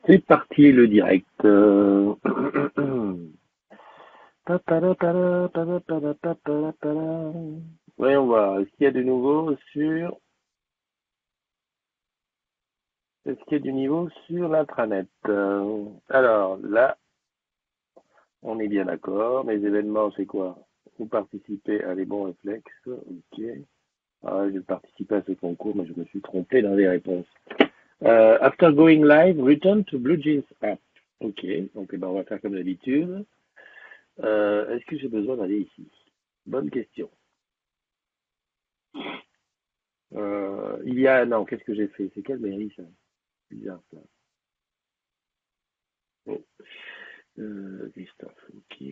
C'est parti le direct. Voyons voir. Est-ce qu'il y a du nouveau sur Est-ce qu'il y a du niveau sur l'intranet? Alors là, on est bien d'accord. Les événements, c'est quoi? Vous participez à les bons réflexes. Ok. Ah, je vais participer à ce concours, mais je me suis trompé dans les réponses. After going live, return to Blue Jeans app. Ok. Donc eh ben, on va faire comme d'habitude. Est-ce que j'ai besoin d'aller ici? Bonne question. Il y a... Non, qu'est-ce que j'ai fait? C'est quelle mairie, ça? C'est bizarre, ça. Bon. Christophe, ok.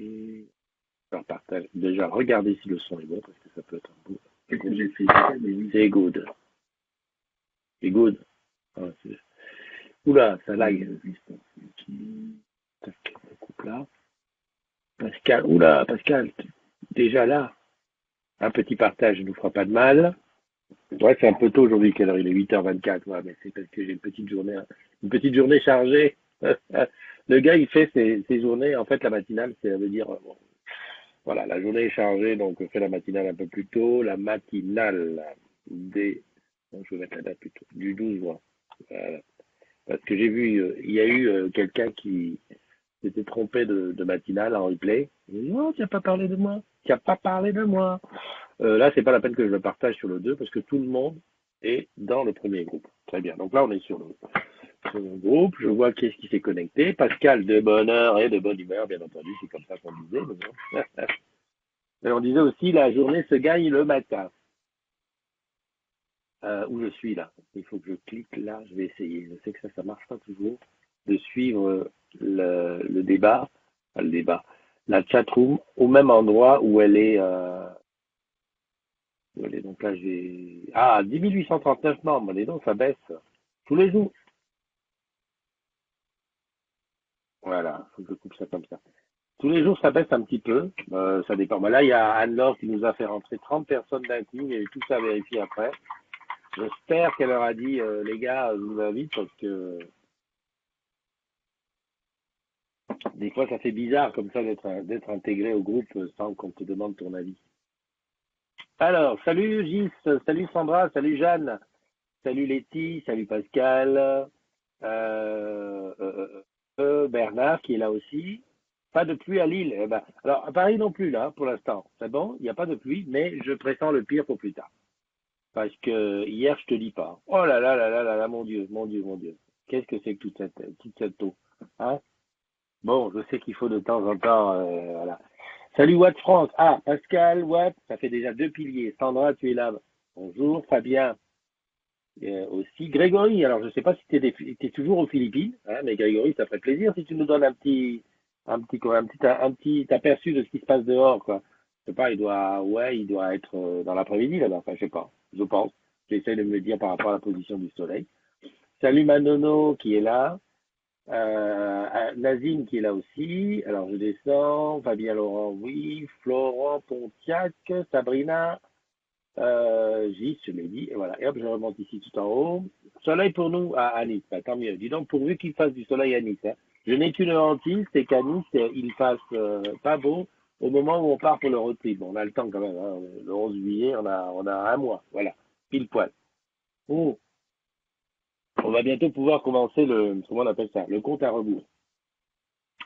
Alors, partage. Déjà, regardez si le son est bon, parce que ça peut être un beau. Qu'est-ce que j'ai fait? C'est good. C'est good. Ah, oula, ça lag. Christophe, ok. Tac, on coupe là. Pascal, oula, Pascal, déjà là. Un petit partage ne nous fera pas de mal. Ouais, c'est un peu tôt aujourd'hui, quelle heure il est 8h24, ouais, mais c'est parce que j'ai une petite journée chargée. Le gars, il fait ses journées, en fait, la matinale, ça veut dire, bon, voilà, la journée est chargée, donc on fait la matinale un peu plus tôt, la matinale des, donc je vais mettre la date plutôt, du 12 juin. Voilà. Parce que j'ai vu, il y a eu quelqu'un qui s'était trompé de matinale en replay. Il dit, oh, tu n'as pas parlé de moi, tu n'as pas parlé de moi. Là, c'est pas la peine que je le partage sur le 2 parce que tout le monde est dans le premier groupe. Très bien. Donc là, on est sur le groupe. Je vois qui est-ce qui s'est connecté. Pascal, de bonne heure et de bonne humeur, bien entendu. C'est comme ça qu'on disait. Et on disait aussi, la journée se gagne le matin. Où je suis là. Il faut que je clique là. Je vais essayer. Je sais que ça marche pas toujours de suivre le débat, enfin, le débat, la chatroom au même endroit où elle est. Allez, donc là, j'ai... Ah, 10 839 membres. Allez, donc, ça baisse tous les jours. Voilà, faut que je coupe ça comme ça. Tous les jours, ça baisse un petit peu. Ça dépend. Bah, là, il y a Anne-Laure qui nous a fait rentrer 30 personnes d'un coup. Il y a eu tout ça à vérifier après. J'espère qu'elle leur a dit, les gars, je vous invite parce que des fois, ça fait bizarre comme ça d'être intégré au groupe sans qu'on te demande ton avis. Alors, salut Gis, salut Sandra, salut Jeanne, salut Letty, salut Pascal, Bernard qui est là aussi. Pas de pluie à Lille. Eh ben, alors, à Paris non plus, là, pour l'instant. C'est bon, il n'y a pas de pluie, mais je pressens le pire pour plus tard. Parce que hier, je te dis pas. Oh là là là là là là, mon Dieu, mon Dieu, mon Dieu. Qu'est-ce que c'est que toute cette eau? Hein? Bon, je sais qu'il faut de temps en temps, voilà. Salut Watt France. Ah, Pascal, Watt, ça fait déjà 2 piliers. Sandra, tu es là. Bonjour, Fabien. Aussi Grégory. Alors, je ne sais pas si tu es, toujours aux Philippines, hein, mais Grégory, ça ferait plaisir si tu nous donnes un petit aperçu de ce qui se passe dehors, quoi. Je sais pas, il doit être dans l'après-midi là-bas. Enfin, je sais pas. Je pense. J'essaie de me le dire par rapport à la position du soleil. Salut Manono qui est là. Nazine qui est là aussi. Alors, je descends. Fabien Laurent, oui. Florent Pontiac. Sabrina. Gis, je l'ai dit, et voilà. Et hop, je remonte ici tout en haut. Soleil pour nous à Nice, bah, tant mieux. Dis donc, pourvu qu'il fasse du soleil à Nice. Hein. Je n'ai qu'une hantise, c'est qu'à Nice, il fasse pas beau au moment où on part pour le road trip. Bon, on a le temps quand même. Hein. Le 11 juillet, on a un mois. Voilà, pile poil. Oh, on va bientôt pouvoir commencer comment on appelle ça, le compte à rebours.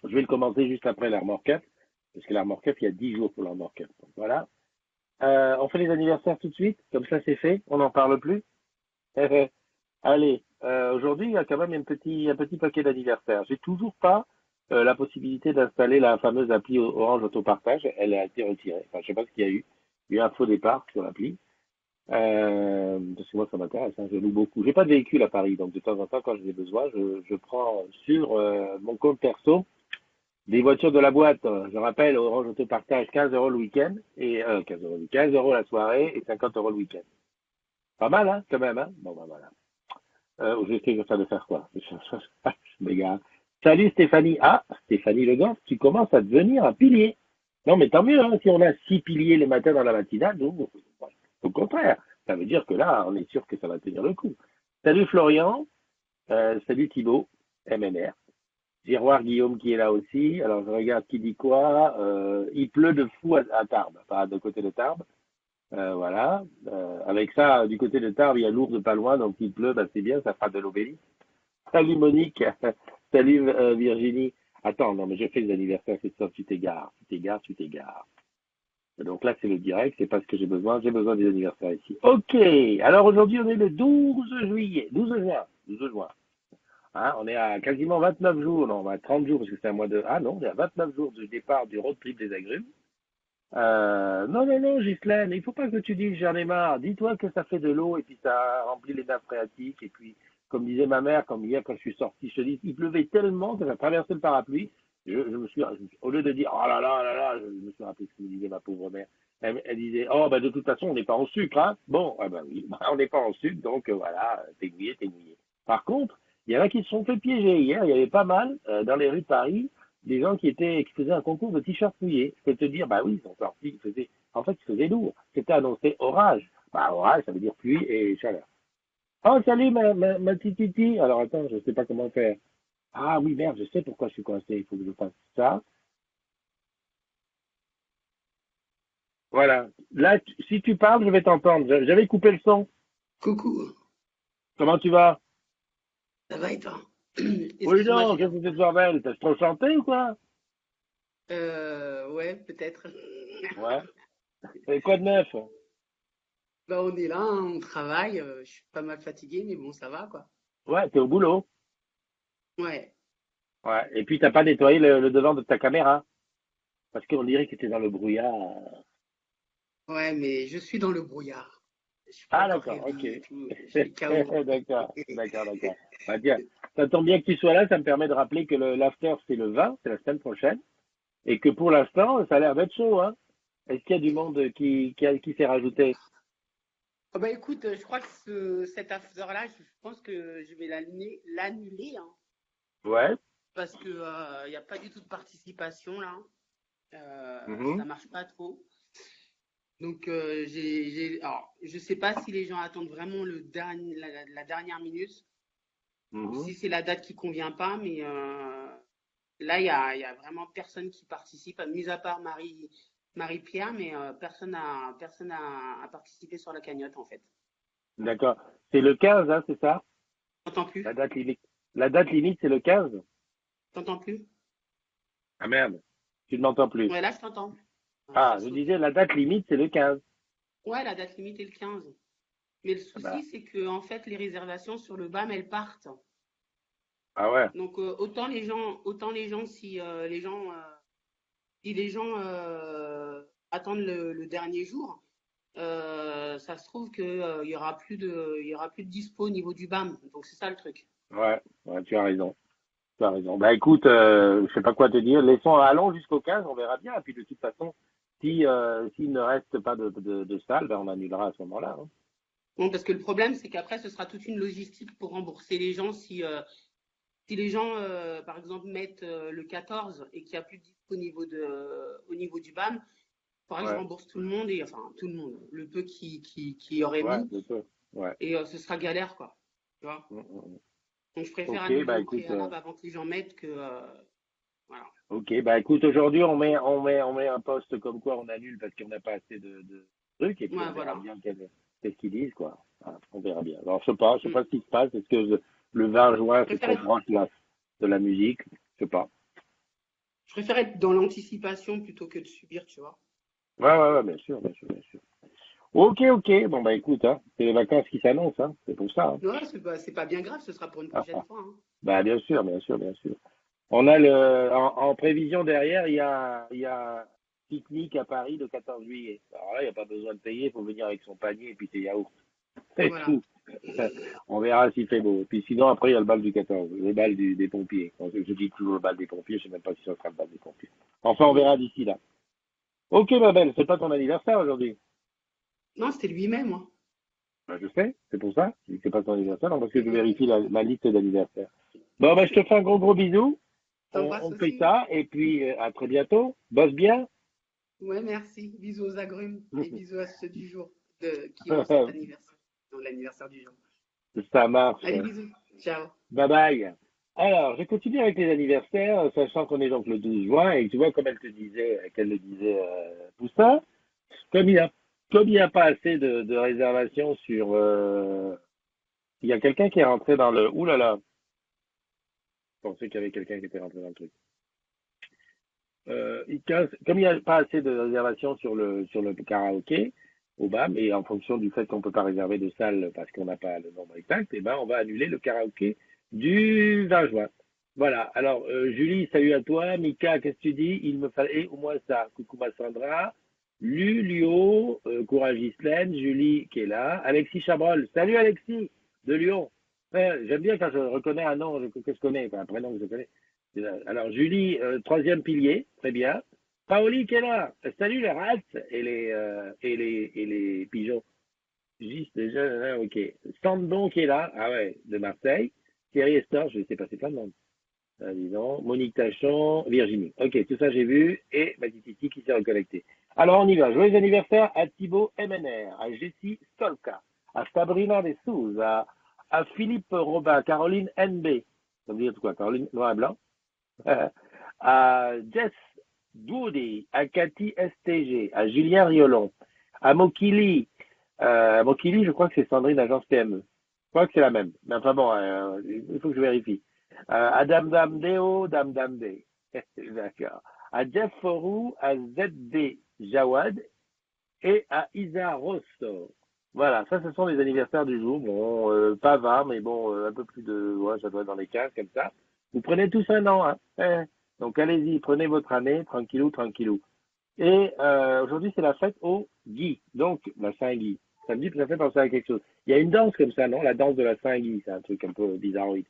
Je vais le commencer juste après la remorquette, parce que la remorquette, il y a 10 jours pour la remorquette. Donc, voilà. On fait les anniversaires tout de suite, comme ça c'est fait, on n'en parle plus. Allez, aujourd'hui il y a quand même un petit paquet d'anniversaires. J'ai toujours pas la possibilité d'installer la fameuse appli Orange Autopartage. Elle a été retirée. Enfin, je sais pas ce qu'il y a eu. Il y a eu un faux départ sur l'appli. Parce que moi ça m'intéresse, hein, je loue beaucoup. J'ai pas de véhicule à Paris, donc de temps en temps quand j'ai besoin, je prends sur mon compte perso des voitures de la boîte. Je rappelle, Orange Autopartage 15 euros le week-end et 15 euros la soirée et 50 euros le week-end. Pas mal, hein, quand même, hein. Bon, ben voilà. J'essaie de faire quoi? Je m'égare. Salut Stéphanie. Ah, Stéphanie Le Goff, tu commences à devenir un pilier. Non, mais tant mieux, hein, si on a 6 piliers le matin dans la matinale, nous, au contraire. Ça veut dire que là, on est sûr que ça va tenir le coup. Salut Florian. Salut Thibaut. MNR. Giroir Guillaume qui est là aussi. Alors je regarde qui dit quoi. Il pleut de fou à Tarbes, enfin de côté de Tarbes. Voilà. Avec ça, du côté de Tarbes, il y a Lourdes pas loin, donc il pleut, bah, c'est bien, ça fera de l'obélisque. Salut Monique. Salut Virginie. Attends, non mais je fais les anniversaires, c'est ça, tu t'égares, tu t'égares, tu t'égares. Donc là, c'est le direct, c'est pas ce que j'ai besoin des anniversaires ici. Ok, alors aujourd'hui, on est le 12 juillet, 12 juin, 12 juin. Hein, on est à quasiment 29 jours, non, on va à 30 jours parce que c'est un mois de... Ah non, on est à 29 jours du départ du road trip des agrumes. Non, non, non, Ghislaine, il faut pas que tu dises j'en ai marre. Dis-toi que ça fait de l'eau et puis ça remplit les nappes phréatiques. Et puis, comme disait ma mère, comme hier quand je suis sorti, je te dis, il pleuvait tellement que ça traversé le parapluie. Au lieu de dire oh là là, je me suis rappelé ce que me disait ma pauvre mère. Elle disait, oh, bah, de toute façon, on n'est pas en sucre, hein. Bon, ah ben oui, bah, on n'est pas en sucre, donc voilà, t'es mouillé, t'es mouillé. Par contre, il y en a qui se sont fait piéger hier. Il y avait pas mal dans les rues de Paris des gens qui faisaient un concours de t-shirts mouillés. Je peux te dire, bah oui, ils sont sortis, en fait, il faisait lourd. C'était annoncé orage. Bah, orage, ça veut dire pluie et chaleur. Oh, salut, ma petite titi. Alors, attends, je sais pas comment faire. Ah oui, merde, je sais pourquoi je suis coincé. Il faut que je fasse ça. Voilà. Là, si tu parles, je vais t'entendre. J'avais coupé le son. Coucou, Comment tu vas? ça va et toi? Oui, Excuse-moi, non, j'ai qu'est-ce que c'est de bordel? T'as trop chanté ou quoi? ouais, peut-être. Ouais. Et quoi de neuf? Bah, on est là, hein, on travaille. Je suis pas mal fatigué, mais bon, ça va, quoi. Ouais, t'es au boulot. Ouais, Ouais. Et puis, t'as pas nettoyé le devant de ta caméra. Parce qu'on dirait que t'es dans le brouillard. ouais, mais je suis dans le brouillard. Je suis pas Ah, encore d'accord, ok. réveillé et tout. Je suis KO. D'accord. Bah, tiens, ça tombe bien que tu sois là, ça me permet de rappeler que l'after, c'est le 20, c'est la semaine prochaine, et que pour l'instant, ça a l'air d'être chaud, hein. Est-ce qu'il y a du monde qui s'est rajouté? Oh, bah écoute, je crois que cet after-là, je pense que je vais l'annuler, hein, Ouais. parce que il n'y a pas du tout de participation là. Ça Mhm, marche pas trop. Donc, alors, je sais pas si les gens attendent vraiment la dernière minute ou mhm. si c'est la date qui convient pas, mais là, il y a vraiment personne qui participe, mis à part Marie-Pierre, mais personne a participé sur la cagnotte, en fait. D'accord. C'est le 15, hein, c'est ça? T'entends La plus? date limite. La date limite, c'est le 15? T'entends plus? Ah merde, tu ne m'entends plus. Ouais, là, je t'entends. Ça Ah, je saute. disais, la date limite, c'est le 15. Ouais, la date limite est le 15. Mais le Ah bah, souci, c'est que, en fait, les réservations sur le BAM, elles partent. ah ouais, Donc, autant les gens, si les gens attendent le dernier jour, ça se trouve qu'il y aura il y aura plus de dispo au niveau du BAM. Donc c'est ça le truc. ouais, tu as raison. Tu as raison. Bah écoute, je sais pas quoi te dire. Allons jusqu'au 15, on verra bien. Et puis de toute façon, s'il ne reste pas de salle, ben on annulera à ce moment-là, hein. Bon, parce que le problème, c'est qu'après, ce sera toute une logistique pour rembourser les gens si les gens, par exemple, mettent le 14 et qu'il n'y a plus de dispo au niveau du BAM, il faudra que je Ouais, rembourse tout le monde, et enfin tout le monde, le peu qui aurait ouais, mis, je peux. Ouais. et ce sera galère, quoi. Tu vois. Mm. Donc je préfère Ok, annuler bah au écoute, préalable avant que les gens mettent que. Voilà. ok, bah écoute, aujourd'hui on met un poste comme quoi on annule parce qu'on n'a pas assez de trucs et puis Ouais, on verra voilà. bien qu'est-ce qu'ils disent, quoi. Voilà, on verra bien. Alors je sais Mm. pas ce qui se passe. Est-ce que le 20 juin Je c'est préfère trop être proche de la musique? Je sais pas. Je préfère être dans l'anticipation plutôt que de subir, tu vois. Ouais, bien sûr, bien sûr, bien sûr. Ok. Bon, bah écoute, hein, c'est les vacances qui s'annoncent, hein, c'est pour ça, hein. Ouais, c'est pas bien grave, ce sera pour une prochaine fois, hein. Bah bien sûr, bien sûr, bien sûr. En prévision derrière, il y a pique-nique à Paris le 14 juillet. Alors là, il n'y a pas besoin de payer, il faut venir avec son panier et puis ses yaourts. C'est Voilà. tout. On verra s'il fait beau. Et puis sinon, après, il y a le bal du 14, le bal des pompiers. Bon, je dis toujours le bal des pompiers, je sais même pas si ça sera le bal des pompiers. Enfin, on Mm. verra d'ici là. Ok, ma belle, c'est pas ton anniversaire aujourd'hui. Non, c'était lui-même, moi. Ben, je sais, c'est pour ça. Je dis que c'est pas ton anniversaire, non, parce que je vérifie ma liste d'anniversaire. Bon, ben, je te fais un gros bisou. T'embrasses On fait aussi. ça, et puis à très bientôt. Bosse bien. Ouais, merci. Bisous aux agrumes et bisous à ceux du jour qui ont cet anniversaire. Non, l'anniversaire du jour. Ça marche. Allez, bisous. Ciao. Bye bye. Alors, je continue avec les anniversaires, sachant qu'on est donc le 12 juin, et tu vois, comme elle te disait, qu'elle le disait, tout ça, comme il y a, comme il n'y a pas assez de réservations sur, il y a quelqu'un qui est rentré dans le, ouh là là, je pensais qu'il y avait quelqu'un qui était rentré dans le truc. Comme il n'y a pas assez de réservations sur le karaoké, au BAM, et en fonction du fait qu'on ne peut pas réserver de salle parce qu'on n'a pas le nombre exact, eh ben, on va annuler le karaoké du 20 juin. Voilà. Alors, Julie, salut à toi. Mika, qu'est-ce que tu dis? Il me fallait au moins ça. Coucou ma Sandra. Lulio, courage Islaine, Julie qui est là. Alexis Chabrol. Salut Alexis, de Lyon. J'aime bien quand je reconnais un nom que je connais, enfin, un prénom que je connais. Alors, Julie, troisième pilier, très bien. Paoli qui est là. Salut les rats et les pigeons. Juste déjà, ok. Sandon qui est là, ah ouais, de Marseille. Thierry Estor, je vais laisser passer plein de monde. Dis donc. Monique Tachon, Virginie. Ok, tout ça j'ai vu. Et ma Titi qui s'est reconnectée. Alors on y va. Joyeux anniversaire à Thibaut MNR, à Jessie Solka, à Sabrina Dessous, à Philippe Robin, Caroline NB. Ça veut dire quoi? Caroline Noir et Blanc. À Jess Doudi, à Cathy STG, à Julien Riolon, à Mokili. Mokili, je crois que c'est Sandrine, agence PME. Je crois que c'est la même. Mais enfin bon, il faut que je vérifie. À Dam Dam Deo, Dam Dam Day. D'accord. À Jeff Forou, à ZD Jawad et à Isa Rosso. Voilà, ça ce sont les anniversaires du jour. Bon, pas 20, mais bon, un peu plus de, ouais, ça doit être dans les 15 comme ça. Vous prenez tous un an, hein. Donc allez-y, prenez votre année, tranquillou, tranquillou. Et aujourd'hui c'est la fête au Guy, donc la Saint-Guy. Ça fait penser à quelque chose. Il y a une danse comme ça, non? La danse de la Saint-Guy, c'est un truc un peu bizarroïde.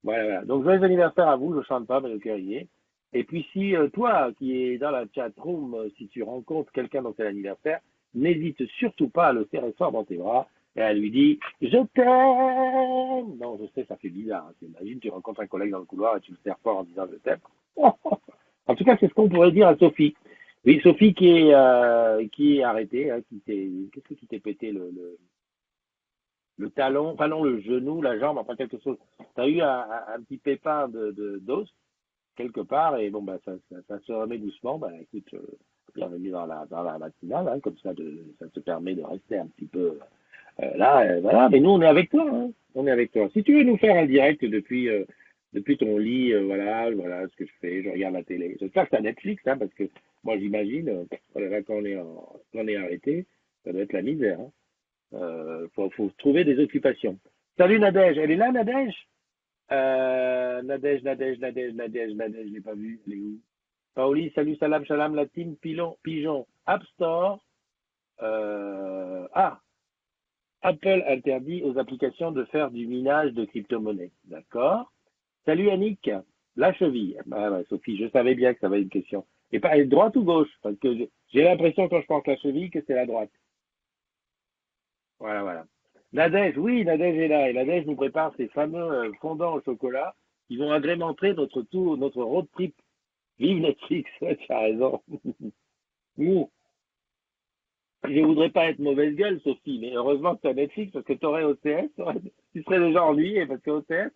Voilà, voilà. Donc joyeux anniversaire à vous, je chante pas, mais le cœur y est. Et puis si toi qui es dans la chat room, si tu rencontres quelqu'un dont c'est l'anniversaire, n'hésite surtout pas à le serrer fort dans tes bras et à lui dire je t'aime. Non, je sais, ça fait bizarre. Hein. Imagine, tu rencontres un collègue dans le couloir et tu le serres fort en disant je t'aime. En tout cas, c'est ce qu'on pourrait dire à Sophie. Oui, Sophie qui est arrêtée, hein, qu'est-ce qui t'est pété le talon, enfin non, le genou, la jambe, enfin quelque chose. Tu as eu un petit pépin d'os quelque part et bon, bah, ça se remet doucement. Bah, écoute, bienvenue dans la matinale, hein, comme ça, ça te permet de rester un petit peu là, voilà. Mais nous, on est avec toi, hein, on est avec toi. Si tu veux nous faire un direct depuis ton lit, voilà ce que je fais, je regarde la télé. J'espère que c'est Netflix, hein, parce que moi, j'imagine, voilà, quand on est arrêté, ça doit être la misère. Hein. Faut trouver des occupations. Salut Nadège, elle est là Nadège? Nadège, je l'ai pas vue, elle est où? Paoli, salut, salam, salam, la team Pigeon, App Store. Ah, Apple interdit aux applications de faire du minage de crypto-monnaies. D'accord. Salut Annick, la cheville. Ah ouais, Sophie, je savais bien que ça va être une question. Et pas droite ou gauche? Parce que j'ai l'impression quand je pense la cheville que c'est la droite. Voilà, voilà. Nadège, oui, Nadège est là. Et Nadège nous prépare ces fameux fondants au chocolat qui vont agrémenter notre tour, notre road trip. Vive Netflix, ouais, tu as raison. Ouh, je voudrais pas être mauvaise gueule, Sophie, mais heureusement que tu as Netflix parce que tu aurais OCS, tu serais déjà ennuyé parce que OCS,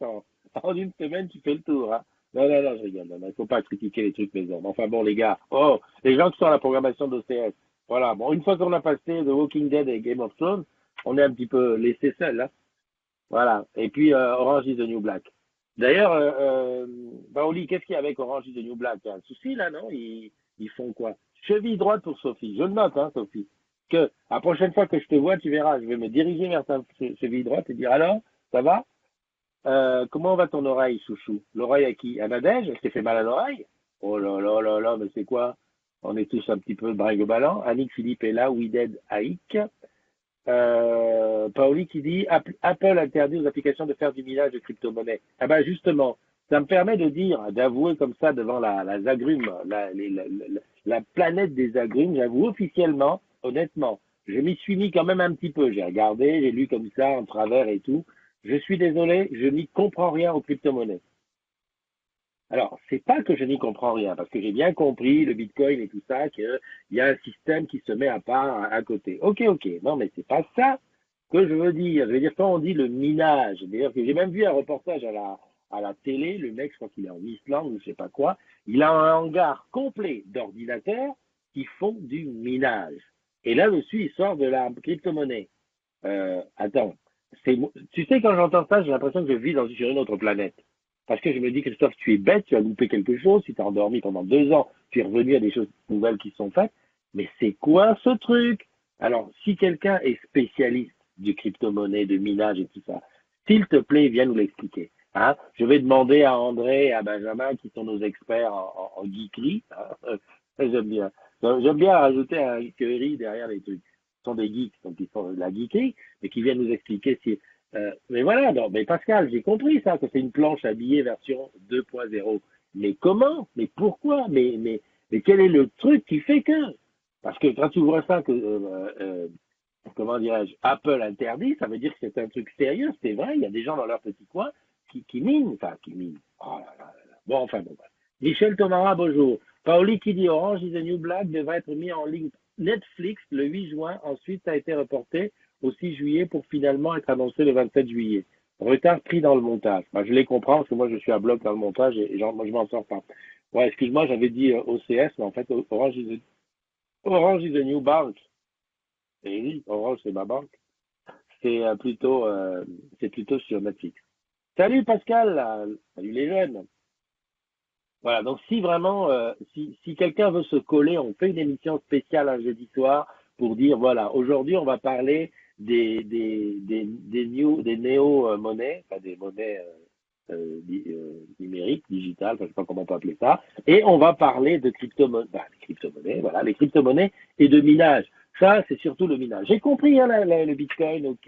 en une semaine, tu fais le tour. Hein. Non, non, non, je rigole. Non, il faut pas critiquer les trucs maison. Mais enfin bon, les gars, oh, les gens qui sont à la programmation d'OCS, voilà. Bon, une fois qu'on a passé The Walking Dead et Game of Thrones, on est un petit peu laissé seul. Hein. Voilà. Et puis Orange is the New Black. D'ailleurs, Baoli, qu'est-ce qu'il y a avec Orange is the New Black? Il y a un souci là, non ils font quoi? Cheville droite pour Sophie. Je le note, hein, Sophie. Que la prochaine fois que je te vois, tu verras, je vais me diriger vers ta cheville droite et dire alors, ça va? Comment va ton oreille, chouchou? L'oreille à qui? À Nadège? Elle s'est fait mal à l'oreille? Oh là là là là, mais c'est quoi? On est tous un petit peu bringue-ballant. Annick Philippe est là, We Dead Aïk. Paoli qui dit Apple interdit aux applications de faire du minage de crypto-monnaie. Ah ben justement, ça me permet de dire, d'avouer comme ça devant la Zagrume, la planète des agrumes, j'avoue officiellement, honnêtement, je m'y suis mis quand même un petit peu. J'ai regardé, j'ai lu comme ça en travers et tout. Je suis désolé, je n'y comprends rien aux crypto-monnaies. Alors, c'est pas que je n'y comprends rien, parce que j'ai bien compris le Bitcoin et tout ça, qu'il y a un système qui se met à part à côté. Ok, ok. Non, mais c'est pas ça que je veux dire. Je veux dire, quand on dit le minage, d'ailleurs, que j'ai même vu un reportage à la télé, le mec, je crois qu'il est en Islande ou je sais pas quoi, il a un hangar complet d'ordinateurs qui font du minage. Et là-dessus, il sort de la crypto-monnaie. Attends, tu sais, quand j'entends ça, j'ai l'impression que je vis sur une autre planète. Parce que je me dis, Christophe, tu es bête, tu as loupé quelque chose, tu t'es endormi pendant 2 ans, tu es revenu à des choses nouvelles qui sont faites. Mais c'est quoi ce truc? Alors, si quelqu'un est spécialiste du crypto-monnaie, de minage et tout ça, s'il te plaît, viens nous l'expliquer. Hein? Je vais demander à André et à Benjamin, qui sont nos experts en geekery. Hein? J'aime bien. J'aime bien rajouter un geekery derrière les trucs. Ce sont des geeks, donc ils font de la geekery, mais qui viennent nous expliquer si. Mais voilà, non, mais Pascal, j'ai compris ça, que c'est une planche à billets version 2.0. Mais comment? Mais pourquoi? Mais quel est le truc qui fait que? Parce que quand tu vois ça, comment dirais-je, Apple interdit, ça veut dire que c'est un truc sérieux, c'est vrai, il y a des gens dans leur petit coin qui minent, enfin, qui minent. Oh là là là. Bon, enfin, bon. Michel Tomara, bonjour. Paoli qui dit Orange is the New Black devrait être mis en ligne Netflix le 8 juin. Ensuite, ça a été reporté au 6 juillet pour finalement être annoncé le 27 juillet. Retard pris dans le montage. Je les comprends parce que moi, je suis à bloc dans le montage et moi, je m'en sors pas. Ouais, excuse-moi, j'avais dit OCS, mais en fait, Orange is the New Bank. Et oui, Orange, c'est ma banque. C'est plutôt sur Netflix. Salut Pascal, salut les jeunes. Voilà, donc si vraiment, si quelqu'un veut se coller, on fait une émission spéciale un jeudi soir pour dire, voilà, aujourd'hui on va parler des néo-monnaies, enfin des monnaies numériques, digitales, enfin, je sais pas comment on peut appeler ça, et on va parler de crypto-monnaies, voilà, les crypto-monnaies et de minage. Ça, c'est surtout le minage. J'ai compris hein, le Bitcoin, ok,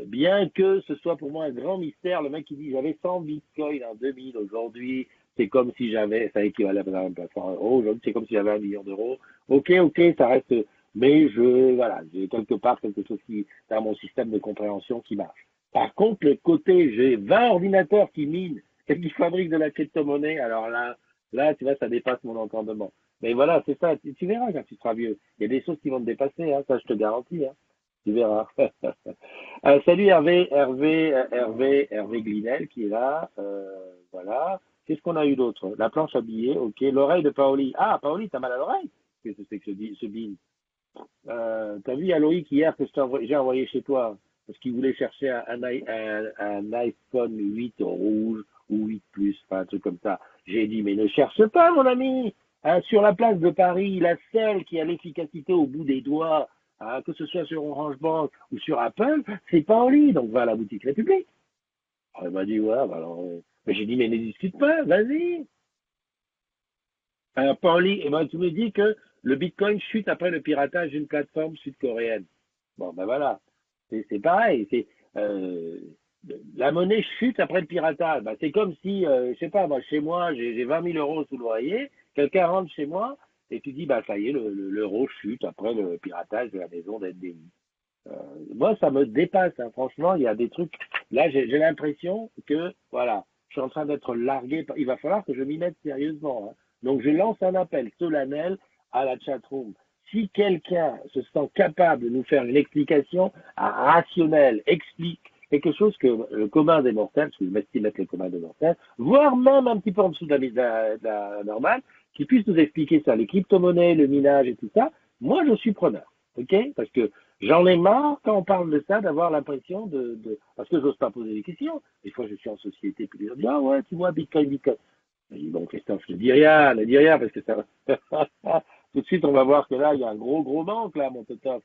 bien que ce soit pour moi un grand mystère, le mec qui dit j'avais 100 bitcoins en 2000, aujourd'hui c'est comme si j'avais, ça équivalait par exemple à 100 euros, aujourd'hui c'est comme si j'avais 1 million d'euros. Ok, ça reste, mais voilà, j'ai quelque part quelque chose qui, dans mon système de compréhension qui marche. Par contre, le côté, j'ai 20 ordinateurs qui minent et qui fabriquent de la crypto-monnaie, alors là, tu vois, ça dépasse mon entendement. Mais voilà, c'est ça, tu verras quand tu seras vieux. Il y a des choses qui vont te dépasser, hein, ça je te garantis, hein. Tu verras. Salut Hervé Glinel qui est là. Voilà. Qu'est-ce qu'on a eu d'autre? La planche à billets, ok. L'oreille de Paoli. Ah, Paoli, t'as mal à l'oreille? Qu'est-ce que c'est que ce bin? T'as vu à Loïc hier que j'ai envoyé chez toi parce qu'il voulait chercher un iPhone 8 rouge ou 8 Plus, enfin un truc comme ça. J'ai dit, mais ne cherche pas, mon ami. Hein, sur la place de Paris, la seule qui a l'efficacité au bout des doigts, hein, que ce soit sur Orange Bank ou sur Apple, c'est Paoli. Donc va à la boutique République. Alors, il m'a dit, ouais, alors, mais j'ai dit, mais ne discute pas, vas-y. Alors, Pauli, eh ben, tu me dis que le Bitcoin chute après le piratage d'une plateforme sud-coréenne. Bon, ben voilà, c'est pareil. Euh, la monnaie chute après le piratage. Ben, c'est comme si, je sais pas, moi, chez moi, j'ai 20 000 euros sous l'oreiller, quelqu'un rentre chez moi et tu dis, bah ça y est, l'euro chute après le piratage de la maison d'NDI. Euh, Moi, ça me dépasse, hein. Franchement, il y a des trucs. Là, j'ai l'impression que, voilà, je suis en train d'être largué. Il va falloir que je m'y mette sérieusement, hein. Donc, je lance un appel solennel à la chatroom. Si quelqu'un se sent capable de nous faire une explication rationnelle, explique quelque chose que le commun des mortels, parce que je m'estime être le commun des mortels, voire même un petit peu en dessous de la normale, qui puisse nous expliquer ça, les crypto-monnaies, le minage et tout ça, moi, je suis preneur. OK? Parce que j'en ai marre, quand on parle de ça, d'avoir l'impression parce que j'ose pas poser des questions. Des fois, je suis en société, puis les gens disent, ah ouais, tu vois, Bitcoin. Je dis, bon, Christophe, ne dis rien, parce que ça va. Tout de suite, on va voir que là, il y a un gros manque, là, mon Totof.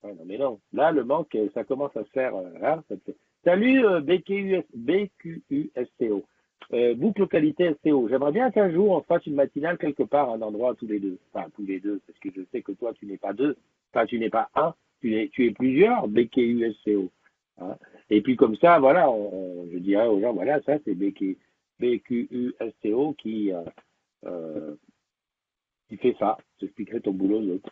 Ouais, non, mais non. Là, le manque, ça commence à se faire, hein, Salut, BQUSTO. Boucle qualité STO. J'aimerais bien qu'un jour, on fasse une matinale quelque part, un endroit tous les deux. Enfin, tous les deux, parce que je sais que toi, tu n'es pas deux. Enfin, tu n'es pas un. Tu es plusieurs, BQUSTO. Hein. Et puis, comme ça, voilà, je dirais aux gens, voilà, ça, c'est BQUSTO euh, qui fait ça. J'expliquerai ton boulot l'autre.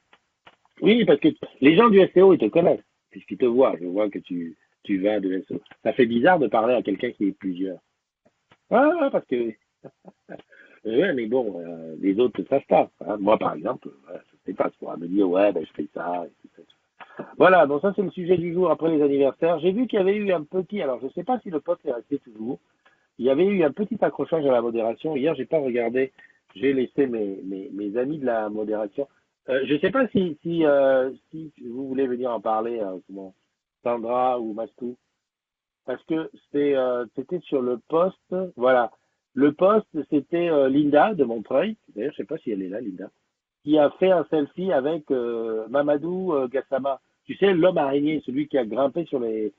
Oui, parce que les gens du SEO, ils te connaissent, puisqu'ils te voient. Je vois que tu vas de SEO. Ça fait bizarre de parler à quelqu'un qui est plusieurs. Ah, parce que. Ouais, mais bon, les autres ne savent pas. Hein. Moi, par exemple, je ne sais pas. Tu pourras me dire, ouais, ben, je fais ça. Et tout ça. Voilà, donc ça, c'est le sujet du jour après les anniversaires. J'ai vu qu'il y avait eu un petit. Alors, je ne sais pas si le pote est resté toujours. Il y avait eu un petit accrochage à la modération. Hier, j'ai pas regardé. J'ai laissé mes amis de la modération. Je ne sais pas si vous voulez venir en parler, comment, Sandra ou Mastou, parce que c'était sur le poste. Voilà. Le poste, c'était Linda de Montreuil. D'ailleurs, je sais pas si elle est là, Linda, qui a fait un selfie avec Mamadou Gassama. Tu sais, l'homme araignée, celui qui a grimpé sur les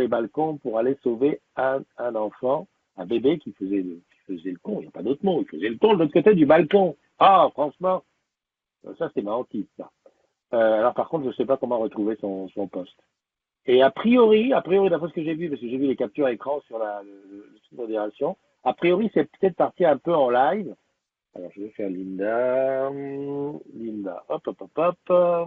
balcons pour aller sauver un enfant, un bébé qui faisait le con. Il n'y a pas d'autre mot. Il faisait le con de l'autre côté du balcon. Ah, franchement, ça c'est ma hantise, ça. Alors par contre, je ne sais pas comment retrouver son poste. Et a priori, d'après ce que j'ai vu, parce que j'ai vu les captures écran sur le site de modération, a priori, c'est peut-être parti un peu en live. Alors, je vais faire Linda. Linda. Hop, hop, hop, hop.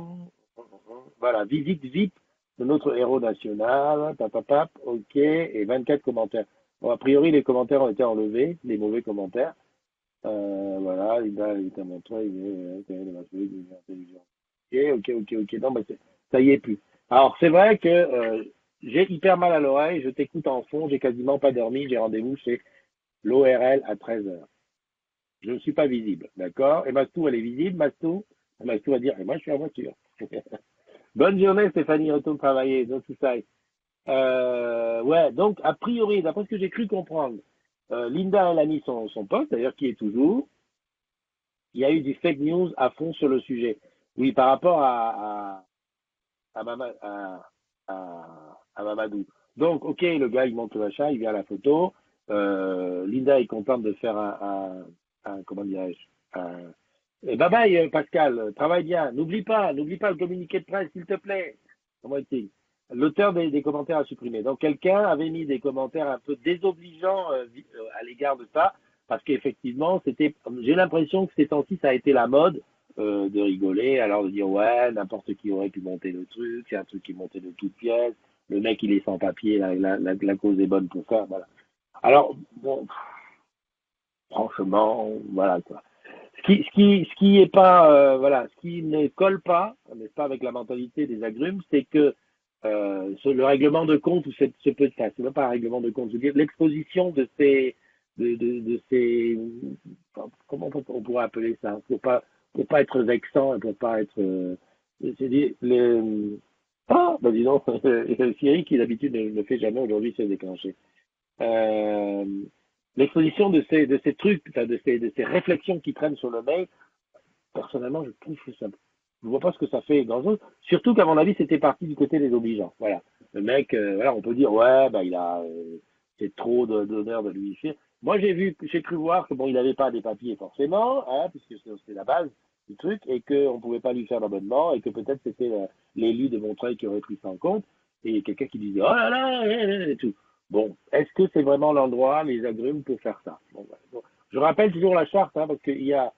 Voilà. Visite VIP de notre héros national. Papapap. OK. Et 24 commentaires. Bon, a priori, les commentaires ont été enlevés, les mauvais commentaires. Voilà. Linda est à montrer. Il est intelligent. OK, OK, OK, OK. Non, mais ça y est plus. Alors, c'est vrai que j'ai hyper mal à l'oreille. Je t'écoute en fond. J'ai quasiment pas dormi. J'ai rendez-vous chez l'ORL à 13h. Je ne suis pas visible, d'accord? Et Mastou, elle est visible, Mastou? Mastou va dire, et moi, je suis en voiture. Bonne journée, Stéphanie, retourne travailler, donc tout ça. Ouais, donc, a priori, d'après ce que j'ai cru comprendre, Linda, elle a mis son poste, d'ailleurs, qui est toujours. Il y a eu du fake news à fond sur le sujet. Oui, par rapport à Mamadou. Donc, ok, le gars, il monte le machin, il vient à la photo. Linda est contente de faire comment dirais-je, et bye bye, Pascal, travaille bien. N'oublie pas le communiqué de presse, s'il te plaît. Comment est-il? L'auteur des commentaires a supprimé. Donc, quelqu'un avait mis des commentaires un peu désobligeants à l'égard de ça, parce qu'effectivement, j'ai l'impression que ces temps-ci, ça a été la mode de rigoler, alors de dire ouais, n'importe qui aurait pu monter le truc, c'est un truc qui montait de toutes pièces, le mec il est sans papier, la cause est bonne pour ça, voilà. Alors, bon, franchement, voilà quoi. Ce qui est pas, voilà, ce qui ne colle pas, n'est-ce pas, avec la mentalité des agrumes, c'est que le règlement de compte ou ce peu de ça, c'est même pas un règlement de compte, je veux dire l'exposition de ces, comment on pourrait appeler ça, pour pas être vexant et pour pas être, c'est-à-dire ah, ben dis donc, Thierry qui d'habitude ne le fait jamais, aujourd'hui s'est déclenché. Euh, L'exposition de ces trucs, enfin, de ces réflexions qui traînent sur le mail, personnellement, je trouve que ça, je vois pas ce que ça fait grand chose. Surtout qu'à mon avis, c'était parti du côté des obligeants. Voilà. Le mec, voilà, on peut dire, ouais, bah, c'est trop d'honneur de lui faire. Moi, j'ai cru voir que bon, il n'avait pas des papiers forcément, hein, puisque c'est la base du truc, et qu'on pouvait pas lui faire d'abonnement, et que peut-être c'était l'élu de Montreuil qui aurait pris ça en compte, et quelqu'un qui disait, oh là là, et tout. Bon, est-ce que c'est vraiment l'endroit, les agrumes, pour faire ça? Bon, voilà. Bon. Je rappelle toujours la charte, hein, parce qu'il y a,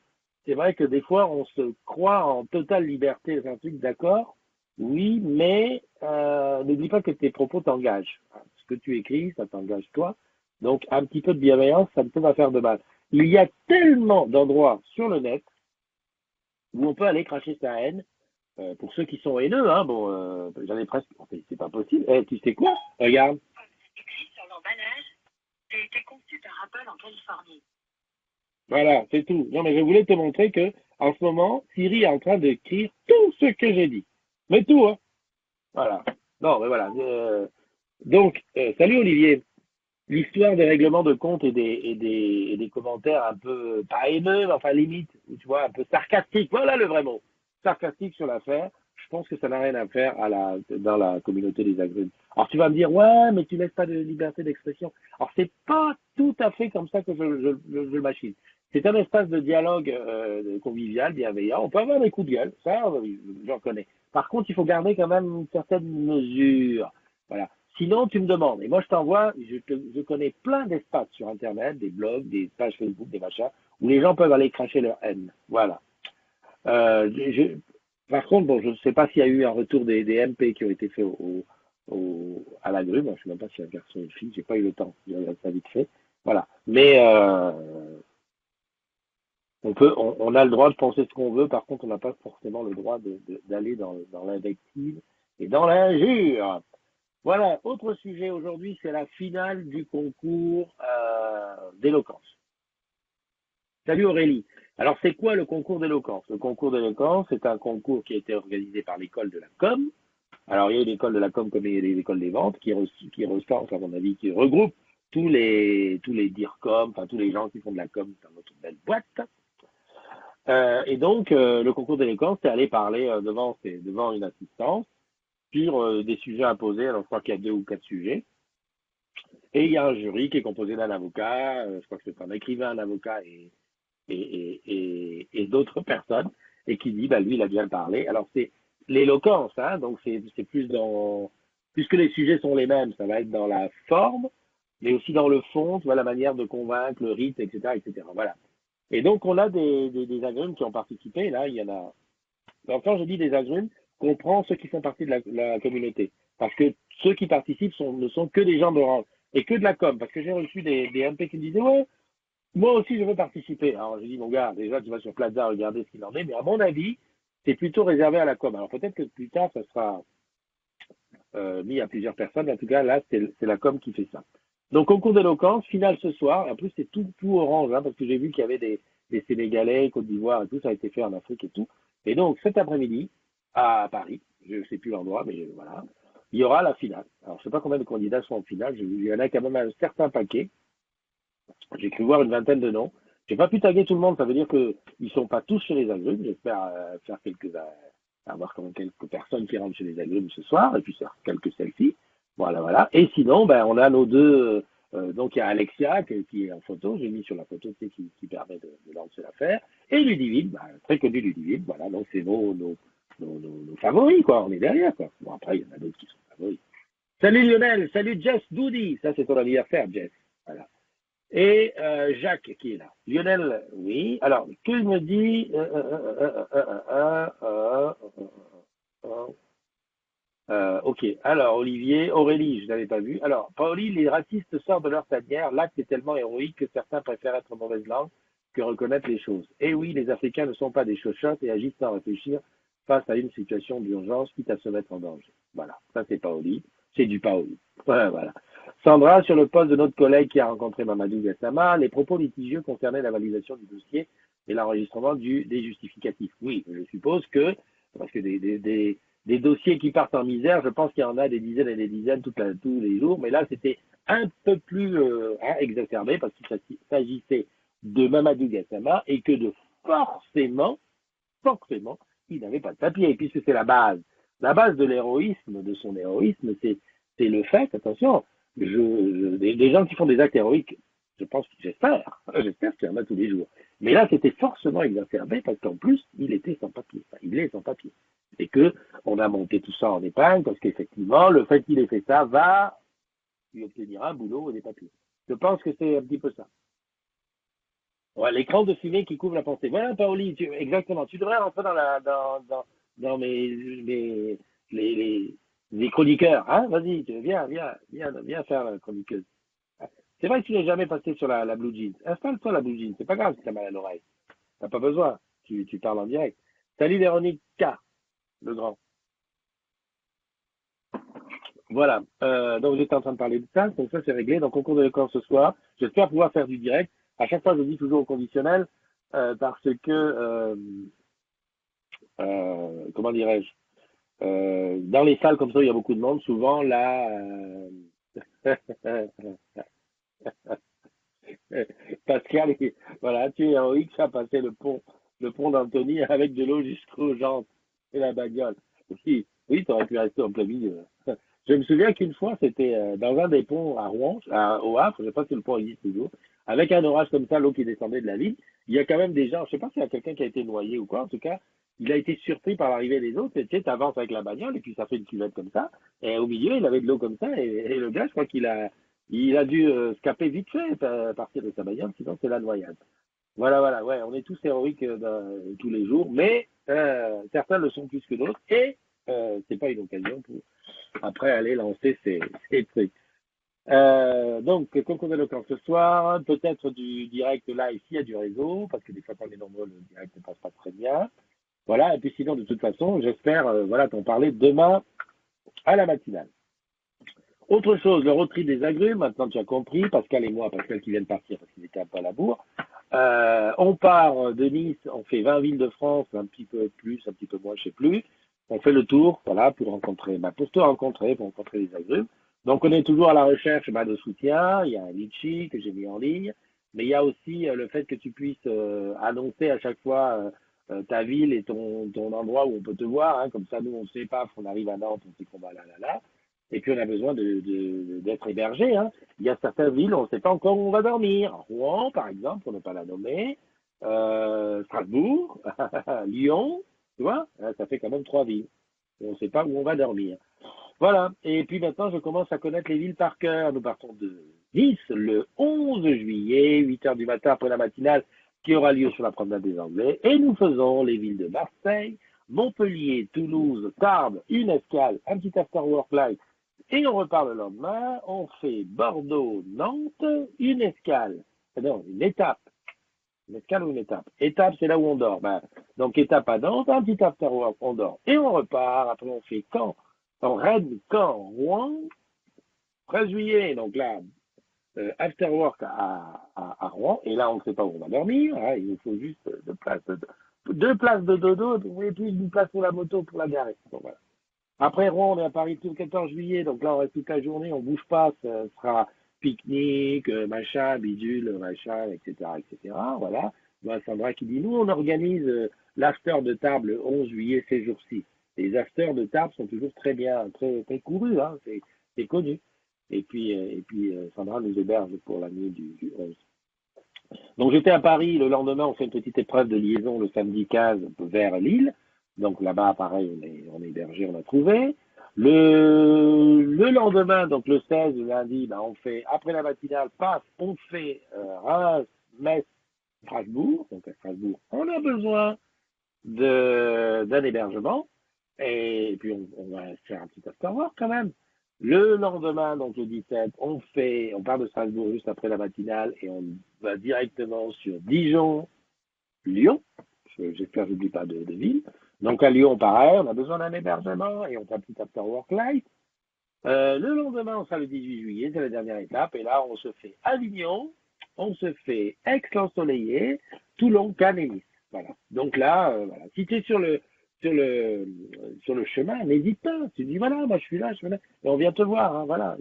c'est vrai que des fois, on se croit en totale liberté, c'est un truc, d'accord, oui, mais n'oublie pas que tes propos t'engagent. Ce que tu écris, ça t'engage toi. Donc, un petit peu de bienveillance, ça ne peut pas faire de mal. Il y a tellement d'endroits sur le net où on peut aller cracher sa haine. Pour ceux qui sont haineux, hein, bon, j'en ai presque. C'est pas possible. Eh, tu sais quoi? Regarde. Écrit sur l'emballage, j'ai été conçu par Apple en Californie. Voilà, c'est tout. Non, mais je voulais te montrer que, en ce moment, Siri est en train d'écrire tout ce que j'ai dit. Mais tout, hein. Voilà. Non, mais voilà. Donc, salut Olivier. L'histoire des règlements de compte et des commentaires un peu, pas haineux, mais enfin limite, tu vois, un peu sarcastiques. Voilà le vrai mot. Sarcastique sur l'affaire. Je pense que ça n'a rien à faire dans la communauté des agrumes. Alors tu vas me dire, ouais, mais tu laisses pas de liberté d'expression. Alors c'est pas tout à fait comme ça que je le machine. C'est un espace de dialogue convivial, bienveillant. On peut avoir des coups de gueule, ça, j'en connais. Par contre, il faut garder quand même une certaine mesure. Voilà. Sinon, tu me demandes, et moi je t'envoie, je connais plein d'espaces sur Internet, des blogs, des pages Facebook, des machins, où les gens peuvent aller cracher leur haine. Voilà. Euh, je- Par contre, bon, je ne sais pas s'il y a eu un retour des MP qui ont été faits à la grue. Moi, je ne sais même pas si c'est un garçon ou une fille, j'ai pas eu le temps, j'ai regardé ça vite fait. Voilà. Mais on a le droit de penser ce qu'on veut, par contre, on n'a pas forcément le droit d'aller dans l'invective et dans l'injure. Voilà, autre sujet aujourd'hui, c'est la finale du concours d'éloquence. Salut Aurélie. Alors, c'est quoi le concours d'éloquence? Le concours d'éloquence, c'est un concours qui a été organisé par l'école de la com. Alors, il y a l'école de la com comme il y a l'école des ventes qui recense, à mon avis, qui regroupe tous les DIRCOM, enfin tous les gens qui font de la com dans notre belle boîte. Et donc, le concours d'éloquence, c'est aller parler devant une assistance sur des sujets imposés. Alors, je crois qu'il y a 2 ou 4 sujets. Et il y a un jury qui est composé d'un avocat, je crois que c'est un écrivain, un avocat et d'autres personnes, et qui dit, bah, lui, il a bien parlé. Alors, c'est l'éloquence, hein, donc c'est puisque les sujets sont les mêmes, ça va être dans la forme, mais aussi dans le fond, tu vois, la manière de convaincre, le rythme, etc., etc. Voilà. Et donc, on a des agrumes qui ont participé, là, il y en a. Alors, quand je dis des agrumes, comprends ceux qui font partie de la communauté. Parce que ceux qui participent ne sont que des gens d'Orange et que de la com. Parce que j'ai reçu des MP qui me disaient, ouais, moi aussi, je veux participer. Alors, j'ai dit, mon gars, déjà, tu vas sur Plaza regarder ce qu'il en est, mais à mon avis, c'est plutôt réservé à la com. Alors, peut-être que plus tard, ça sera mis à plusieurs personnes. En tout cas, là, c'est la com qui fait ça. Donc, concours d'éloquence, finale ce soir. En plus, c'est tout orange, hein, parce que j'ai vu qu'il y avait des Sénégalais, Côte d'Ivoire et tout, ça a été fait en Afrique et tout. Et donc, cet après-midi, à Paris, je ne sais plus l'endroit, mais voilà, il y aura la finale. Alors, je ne sais pas combien de candidats sont en finale. Il y en a quand même un certain paquet. J'ai cru voir une vingtaine de noms. J'ai pas pu taguer tout le monde, ça veut dire qu'ils ne sont pas tous chez les agrumes. J'espère faire avoir quand même quelques personnes qui rentrent chez les agrumes ce soir, et puis faire quelques selfies. Voilà, voilà. Et sinon, ben, on a nos deux. Donc il y a Alexia qui est en photo, j'ai mis sur la photo qui permet de lancer l'affaire. Et Ludivine, ben, très connu Ludivine, voilà, donc c'est nos favoris, quoi. On est derrière, quoi. Bon, après, il y en a d'autres qui sont favoris. Salut Lionel, salut Jess Doody, ça c'est ton anniversaire, Jess. Voilà. Et Jacques qui est là. Lionel, oui. Alors, que me dit ok. Alors, Olivier, Aurélie, je n'avais pas vu. Alors, Pauline, les racistes sortent de leur tanière. L'acte est tellement héroïque que certains préfèrent être en mauvaise langue que reconnaître les choses. Et oui, les Africains ne sont pas des chochottes et agissent sans réfléchir face à une situation d'urgence, quitte à se mettre en danger. Voilà. Ça, c'est Paoli. C'est du Paoli. Voilà, voilà. Sandra, sur le poste de notre collègue qui a rencontré Mamadou Gassama, les propos litigieux concernaient la validation du dossier et l'enregistrement des justificatifs. Oui, je suppose que, parce que des dossiers qui partent en misère, je pense qu'il y en a des dizaines et des dizaines tous les jours, mais là c'était un peu plus exacerbé parce qu'il s'agissait de Mamadou Gassama et que forcément, il n'avait pas de papier, puisque c'est la base. La base de l'héroïsme, de son héroïsme, c'est le fait, attention, des gens qui font des actes héroïques, je pense, j'espère qu'il y en a tous les jours. Mais là, c'était forcément exacerbé parce qu'en plus, il était sans papier. Enfin, il est sans papier. Et que on a monté tout ça en épingle parce qu'effectivement, le fait qu'il ait fait ça va lui obtenir un boulot et des papiers. Je pense que c'est un petit peu ça. Ouais, l'écran de fumée qui couvre la pensée. Voilà, Paoli, exactement. Tu devrais rentrer dans les chroniqueurs. Hein? Vas-y, viens faire la chroniqueuse. C'est vrai que tu n'es jamais passé sur la Blue Jeans. Installe-toi la Blue Jeans. C'est pas grave si t'as mal à l'oreille. T'as pas besoin. Tu parles en direct. Salut Véronique K, le grand. Voilà. Donc j'étais en train de parler de ça. Donc ça c'est réglé. Donc concours de l'école ce soir. J'espère pouvoir faire du direct. À chaque fois, je dis toujours au conditionnel parce que comment dirais-je, dans les salles comme ça, il y a beaucoup de monde. Souvent, là, Pascal, voilà, tu es héroïque, ça a passé le pont d'Antony avec de l'eau jusqu'aux jantes et la bagnole. Oui, oui, tu aurais pu rester en plein milieu. Je me souviens qu'une fois, c'était dans un des ponts à Rouen, au Havre, je ne sais pas si le pont existe toujours, avec un orage comme ça, l'eau qui descendait de la ville, il y a quand même des gens, je ne sais pas s'il y a quelqu'un qui a été noyé ou quoi, en tout cas, il a été surpris par l'arrivée des autres, et tu sais, t'avances avec la bagnole, et puis ça fait une cuvette comme ça, et au milieu, il avait de l'eau comme ça, et le gars, je crois qu'il a dû se caper vite fait à partir de sa bagnole, sinon c'est la noyade. Voilà, voilà, ouais, on est tous héroïques tous les jours, mais certains le sont plus que d'autres, et c'est pas une occasion pour après aller lancer ces trucs. Donc, concours d'éloquence ce soir, peut-être du direct live s'il y a du réseau, parce que des fois quand on est nombreux, le direct ne passe pas très bien. Voilà, et puis sinon, de toute façon, j'espère voilà, t'en parler demain à la matinale. Autre chose, le road trip des agrumes, maintenant tu as compris, Pascal et moi, Pascal qui vient de partir parce qu'il était un peu à la bourre. On part de Nice, on fait 20 villes de France, un petit peu plus, un petit peu moins, je sais plus. On fait le tour, voilà, pour rencontrer, pour te rencontrer, pour rencontrer les agrumes. Donc on est toujours à la recherche de soutien, il y a un litchi que j'ai mis en ligne, mais il y a aussi le fait que tu puisses annoncer à chaque fois ta ville et ton endroit où on peut te voir, hein, comme ça nous on ne sait pas, on arrive à Nantes, on sait qu'on va là. Et puis on a besoin d'être hébergé. Hein. Il y a certaines villes, on ne sait pas encore où on va dormir. Rouen, par exemple, pour ne pas la nommer. Strasbourg, Lyon, tu vois, ça fait quand même 3 villes. Et on ne sait pas où on va dormir. Voilà. Et puis maintenant, je commence à connaître les villes par cœur. Nous partons de Nice le 11 juillet, 8 heures du matin après la matinale qui aura lieu sur la promenade des Anglais. Et nous faisons les villes de Marseille, Montpellier, Toulouse, Tarbes, une escale, un petit after work life. Et on repart le lendemain. On fait Bordeaux, Nantes, une escale. Non, une étape. Une escale ou une étape? Étape, c'est là où on dort. Donc étape à Nantes, un petit after work, on dort. Et on repart. Après, on fait Caen. On Rennes, Caen, Rouen, 13 juillet, donc là, after work à Rouen, et là on ne sait pas où on va dormir, hein, il nous faut juste deux places de dodo, et puis une place pour la moto pour la garer. Donc, voilà. Après Rouen, on est à Paris tout le 14 juillet, donc là on reste toute la journée, on bouge pas, ça sera pique-nique, machin, bidule, machin, etc., etc., voilà. Ben, Sandra qui dit, nous on organise l'after de table le 11 juillet ces jours-ci. Les afters de table sont toujours très bien, très, très courus, hein, c'est connu. Et puis Sandra nous héberge pour la nuit du 11. Donc j'étais à Paris, le lendemain on fait une petite épreuve de liaison le samedi 15 vers Lille. Donc là-bas, pareil, on est hébergé, on a trouvé. Le lendemain, donc le 16, le lundi, on fait, après la matinale, on fait Reims, Metz, Strasbourg. Donc à Strasbourg, on a besoin d'un hébergement. Et puis on va faire un petit after-work quand même. Le lendemain, donc le 17, on part de Strasbourg juste après la matinale et on va directement sur Dijon, Lyon. J'espère que je n'oublie pas de ville. Donc à Lyon, pareil, on a besoin d'un hébergement et on fait un petit after-work light. Le lendemain, on sera le 18 juillet, c'est la dernière étape. Et là, on se fait Avignon, on se fait Aix-l'Ensoleillé, Toulon, Cannes et Nice. Voilà. Donc là, voilà. Si tu es sur le chemin, n'hésite pas. Tu dis, voilà, moi je suis là, et on vient te voir. Hein, voilà.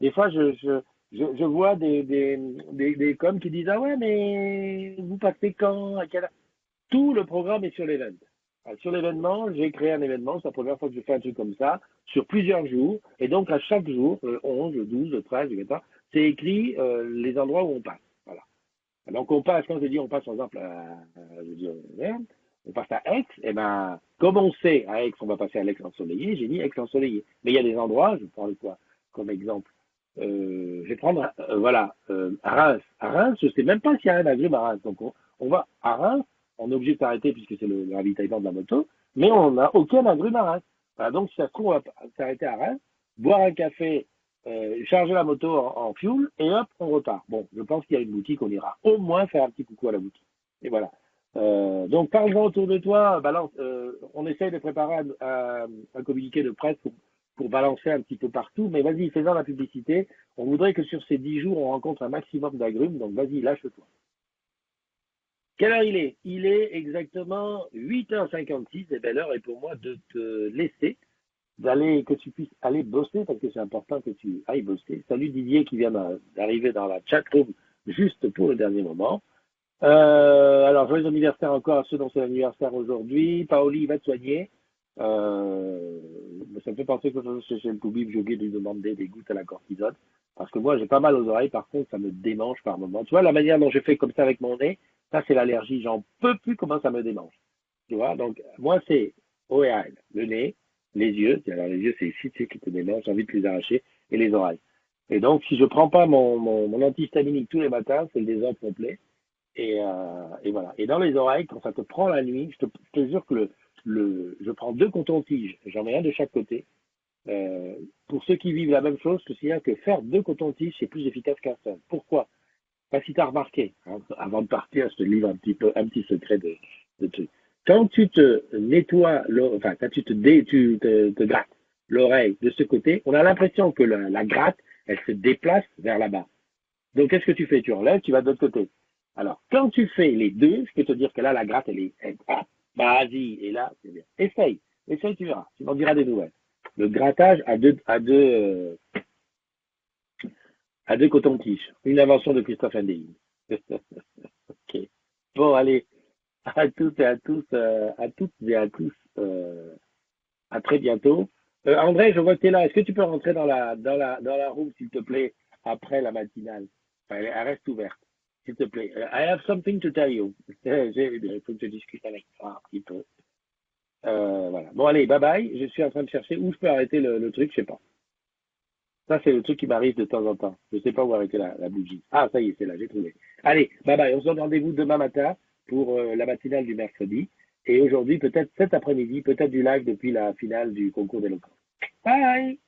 Des fois, je vois des coms qui disent, ah ouais, mais vous passez quand, à quelle heure? Tout le programme est sur l'événement. Sur l'événement, j'ai créé un événement, c'est la première fois que je fais un truc comme ça, sur plusieurs jours, et donc à chaque jour, le 11, le 12, le 13, le 14, c'est écrit les endroits où on passe. Voilà. Donc on passe, quand je dis on passe par exemple on passe à Aix, et comme on sait, à Aix, on va passer à l'Aix-ensoleillé, j'ai mis Aix-ensoleillé. Mais il y a des endroits, je prends quoi comme exemple je vais prendre, à Reims. À Reims, je ne sais même pas s'il y a un agrume à Reims. Donc on va à Reims, on est obligé de s'arrêter puisque c'est le ravitaillement de la moto, mais on n'a aucun agrume à Reims. Voilà, donc si ça se trouve, on va s'arrêter à Reims, boire un café, charger la moto en fuel, et hop, on repart. Bon, je pense qu'il y a une boutique, on ira au moins faire un petit coucou à la boutique. Et voilà. Donc parle-en autour de toi, balance, on essaye de préparer un communiqué de presse pour balancer un petit peu partout, mais vas-y, fais-en la publicité. On voudrait que sur ces 10 jours, on rencontre un maximum d'agrumes, donc vas-y, lâche-toi. Quelle heure il est? Il est exactement 8h56, et belle heure est pour moi de te laisser, que tu puisses aller bosser, parce que c'est important que tu ailles bosser. Salut Didier qui vient d'arriver dans la chatroom juste pour le dernier moment. Alors, joyeux anniversaire encore à ceux dont c'est l'anniversaire aujourd'hui. Paoli, il va te soigner. Ça me fait penser que chez le Toubib, j'ai oublié de lui demander des gouttes à la cortisone. Parce que moi, j'ai pas mal aux oreilles, par contre, ça me démange par moment. Tu vois, la manière dont j'ai fait comme ça avec mon nez, ça, c'est l'allergie. J'en peux plus comment ça me démange. Tu vois, donc, moi, c'est ORL, le nez, les yeux. Alors, les yeux, c'est ici, tu sais, qui te démangent, j'ai envie de les arracher, et les oreilles. Et donc, si je prends pas mon antihistaminique tous les matins, c'est le désordre complet. Et voilà. Et dans les oreilles, quand ça te prend la nuit, je te jure que je prends 2 cotons-tiges, j'en ai un de chaque côté. Pour ceux qui vivent la même chose, je te signale que faire 2 cotons-tiges, c'est plus efficace qu'un seul. Pourquoi? Pas si tu as remarqué, hein, avant de partir, je te livre un petit secret de truc. Quand tu te nettoies, quand tu te grattes l'oreille de ce côté, on a l'impression que la gratte, elle se déplace vers là-bas. Donc, qu'est-ce que tu fais? Tu enlèves, tu vas de l'autre côté. Alors, quand tu fais les deux, je peux te dire que là, la gratte, vas-y, et là, c'est bien. Essaye, tu verras. Tu m'en diras des nouvelles. Le grattage à deux cotons-tiges. Une invention de Christophe Hendein. Ok. Bon, allez. À toutes et à tous, à toutes et à tous, à très bientôt. André, je vois que tu es là. Est-ce que tu peux rentrer dans la room, s'il te plaît, après la matinale? Enfin, elle reste ouverte, s'il te plaît. I have something to tell you. Il faut que je discute avec toi un petit peu. Voilà. Bon, allez, bye bye. Je suis en train de chercher où je peux arrêter le truc, je sais pas. Ça, c'est le truc qui m'arrive de temps en temps. Je sais pas où arrêter la bougie. Ah, ça y est, c'est là, j'ai trouvé. Allez, bye bye. On se donne rendez-vous demain matin pour la matinale du mercredi. Et aujourd'hui, peut-être cet après-midi, peut-être du live depuis la finale du concours d'éloquence. Bye!